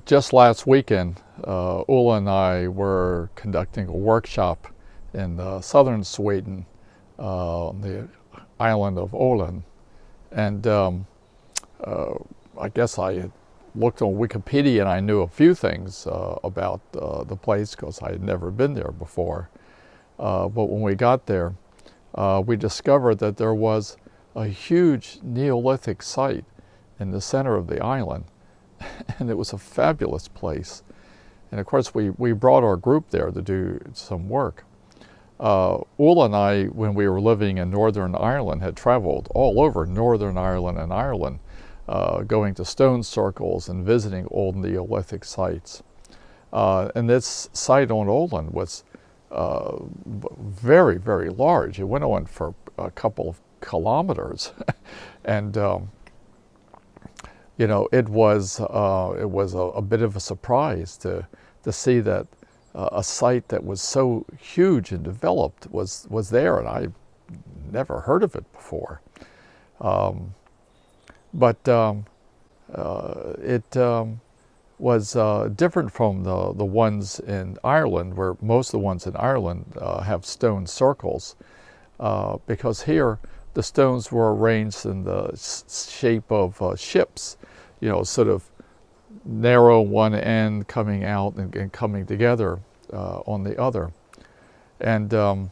Just last weekend, Ulla and I were conducting a workshop in southern Sweden, on the island of Öland. And I guess I had looked on Wikipedia and I knew a few things about the place because I had never been there before. But when we got there, we discovered that there was a huge Neolithic site in the center of the island. And it was a fabulous place. And of course, we brought our group there to do some work. Ulla and I, when we were living in Northern Ireland, had traveled all over Northern Ireland and Ireland, going to stone circles and visiting old Neolithic sites. And this site on Öland was very, very large. It went on for a couple of kilometers. And you know, it was a bit of a surprise to see that a site that was so huge and developed was there, and I never heard of it before. But it was different from the ones in Ireland, where most of the ones in Ireland have stone circles, because here the stones were arranged in the shape of ships, you know, sort of narrow one end coming out and coming together on the other. And the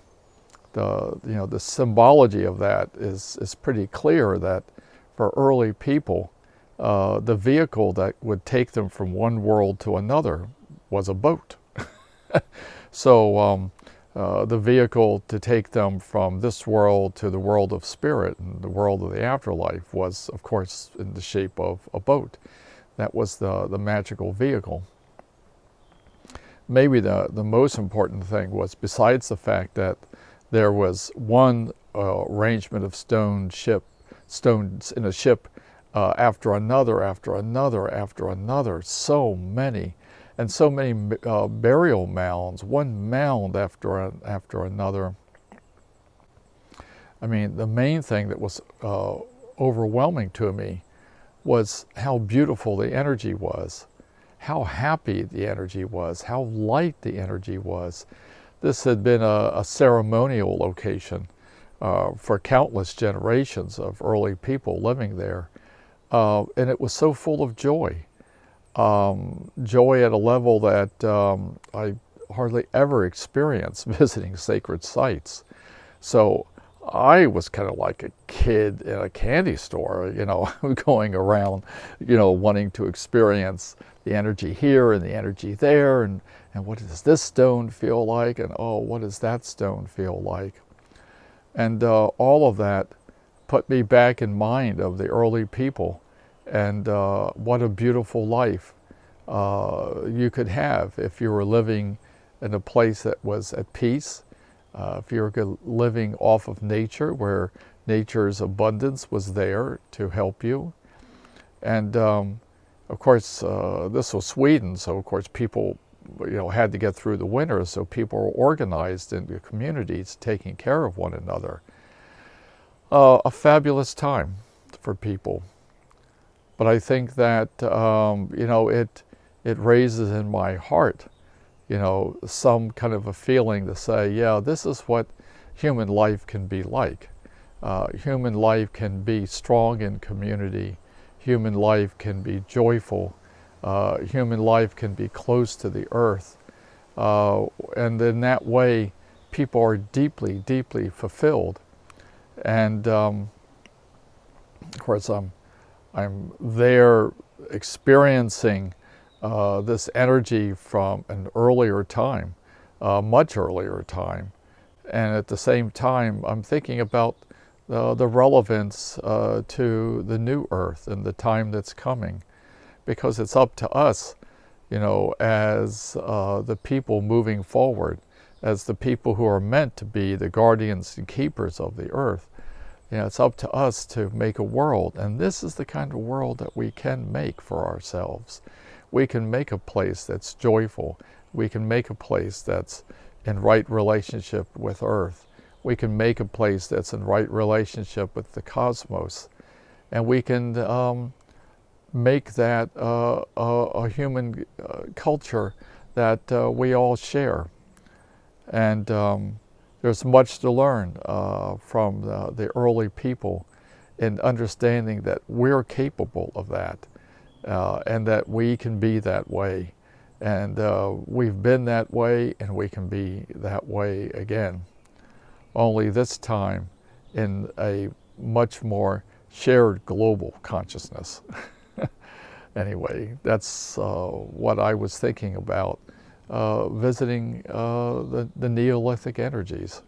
symbology of that is pretty clear, that for early people, the vehicle that would take them from one world to another was a boat. So the vehicle to take them from this world to the world of spirit and the world of the afterlife was, of course, in the shape of a boat. That was the magical vehicle. Maybe the most important thing was, besides the fact that there was one arrangement of stones in a ship after another, after another, after another, so many. And so many burial mounds, one mound after another. I mean, the main thing that was overwhelming to me was how beautiful the energy was, how happy the energy was, how light the energy was. This had been a ceremonial location for countless generations of early people living there. And it was so full of joy. Joy at a level that I hardly ever experienced visiting sacred sites. So I was kind of like a kid in a candy store, you know, going around, you know, wanting to experience the energy here and the energy there, and what does this stone feel like, and oh, what does that stone feel like? And all of that put me back in mind of the early people. And what a beautiful life you could have if you were living in a place that was at peace, if you were living off of nature, where nature's abundance was there to help you. And of course, this was Sweden, so of course people, you know, had to get through the winter, so people were organized into communities taking care of one another. A fabulous time for people. But I think that, you know, it raises in my heart, you know, some kind of a feeling to say, yeah, this is what human life can be like. Human life can be strong in community. Human life can be joyful. Human life can be close to the earth. And in that way, people are deeply, deeply fulfilled. And of course, I'm there experiencing this energy from an earlier time, much earlier time. And at the same time, I'm thinking about the relevance to the new earth and the time that's coming. Because it's up to us, you know, as the people moving forward, as the people who are meant to be the guardians and keepers of the earth. You know, it's up to us to make a world, and this is the kind of world that we can make for ourselves. We can make a place that's joyful. We can make a place that's in right relationship with Earth. We can make a place that's in right relationship with the cosmos. And we can make that a human culture that we all share. And there's much to learn from the early people in understanding that we're capable of that, and that we can be that way. And we've been that way, and we can be that way again. Only this time in a much more shared global consciousness. Anyway, that's what I was thinking about visiting the Neolithic energies.